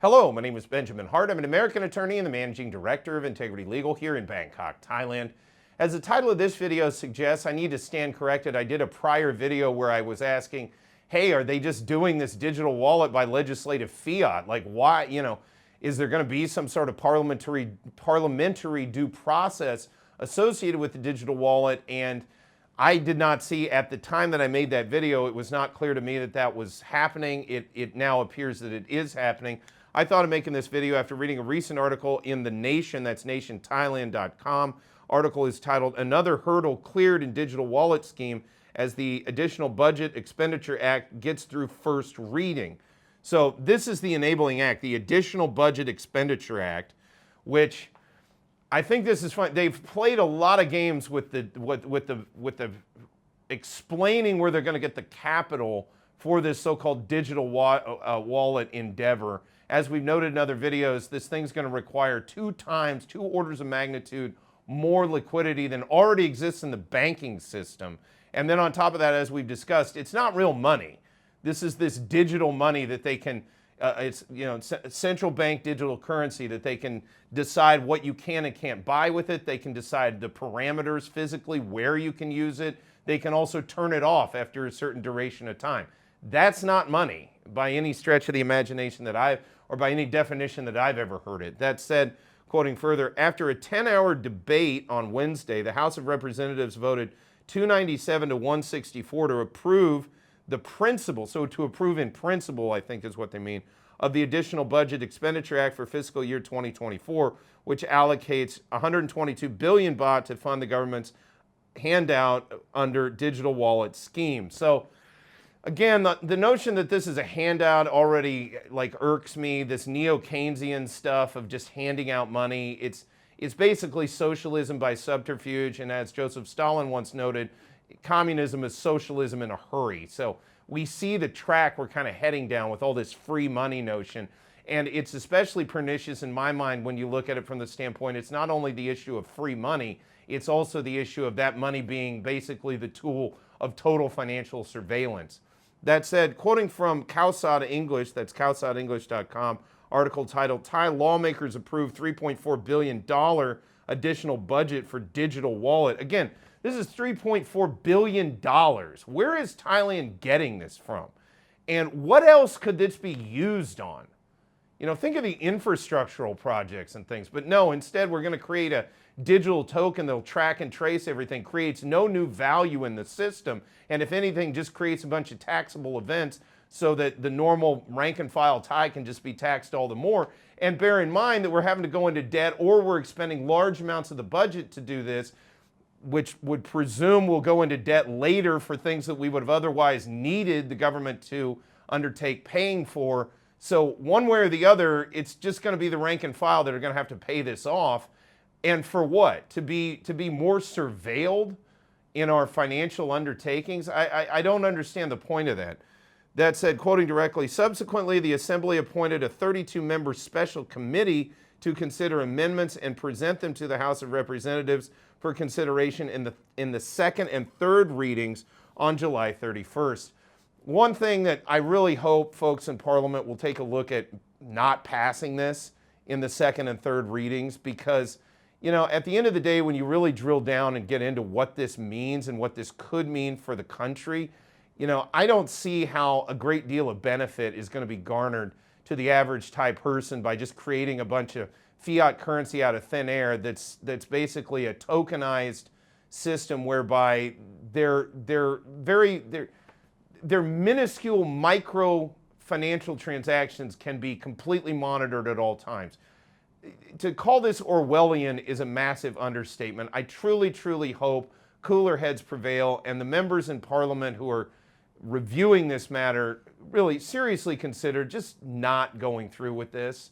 Hello, my name is Benjamin Hart. I'm an American attorney and the Managing Director of Integrity Legal here in Bangkok, Thailand. As the title of this video suggests, I need to stand corrected. I did a prior video where I was asking, hey, are they just doing this digital wallet by legislative fiat? Like why, is there going to be some sort of parliamentary due process associated with the digital wallet? And I did not see at the time that I made that video, it was not clear to me that that was happening. It now appears that it is happening. I thought of making this video after reading a recent article in The Nation, that's nationthailand.com. Article is titled, "Another Hurdle Cleared in Digital Wallet Scheme as the Additional Budget Expenditure Act Gets Through First Reading." So this is the enabling act, the Additional Budget Expenditure Act, which I think this is fun. They've played a lot of games with the explaining where they're going to get the capital for this so-called digital wallet endeavor. As we've noted in other videos, this thing's going to require two orders of magnitude more liquidity than already exists in the banking system. And then on top of that, as we've discussed, it's not real money. This is this digital money that they can, central bank digital currency that they can decide what you can and can't buy with it. They can decide the parameters physically, where you can use it. They can also turn it off after a certain duration of time. That's not money by any stretch of the imagination or by any definition that I've ever heard it. That said, quoting further, after a 10-hour debate on Wednesday, the House of Representatives voted 297 to 164 to approve the principle, so to approve in principle, I think is what they mean, of the Additional Budget Expenditure Act for fiscal year 2024, which allocates 122 billion baht to fund the government's handout under digital wallet scheme. So again, the notion that this is a handout already irks me, this neo-Keynesian stuff of just handing out money. It's basically socialism by subterfuge, and as Joseph Stalin once noted, communism is socialism in a hurry. So we see the track we're kind of heading down with all this free money notion. And it's especially pernicious in my mind when you look at it from the standpoint, it's not only the issue of free money, it's also the issue of that money being basically the tool of total financial surveillance. That said, quoting from Khaosod English, that's khaosodenglish.com, article titled, "Thai Lawmakers Approve $3.4 billion Additional Budget for Digital Wallet." Again, this is $3.4 billion. Where is Thailand getting this from? And what else could this be used on? Think of the infrastructural projects and things, but no, instead we're going to create a digital token that'll track and trace everything, creates no new value in the system, and if anything, just creates a bunch of taxable events so that the normal rank and file Thai can just be taxed all the more. And bear in mind that we're having to go into debt or we're expending large amounts of the budget to do this, which would presume we'll go into debt later for things that we would have otherwise needed the government to undertake paying for. So one way or the other, it's just going to be the rank and file that are going to have to pay this off. And for what? To be more surveilled in our financial undertakings? I don't understand the point of that. That said, quoting directly, subsequently, the Assembly appointed a 32-member special committee to consider amendments and present them to the House of Representatives for consideration in the second and third readings on July 31st. One thing that I really hope folks in Parliament will take a look at not passing this in the second and third readings, because at the end of the day, when you really drill down and get into what this means and what this could mean for the country, I don't see how a great deal of benefit is going to be garnered to the average Thai person by just creating a bunch of fiat currency out of thin air that's basically a tokenized system whereby their minuscule micro financial transactions can be completely monitored at all times. To call this Orwellian is a massive understatement. I truly, truly hope cooler heads prevail and the members in Parliament who are reviewing this matter really seriously consider just not going through with this.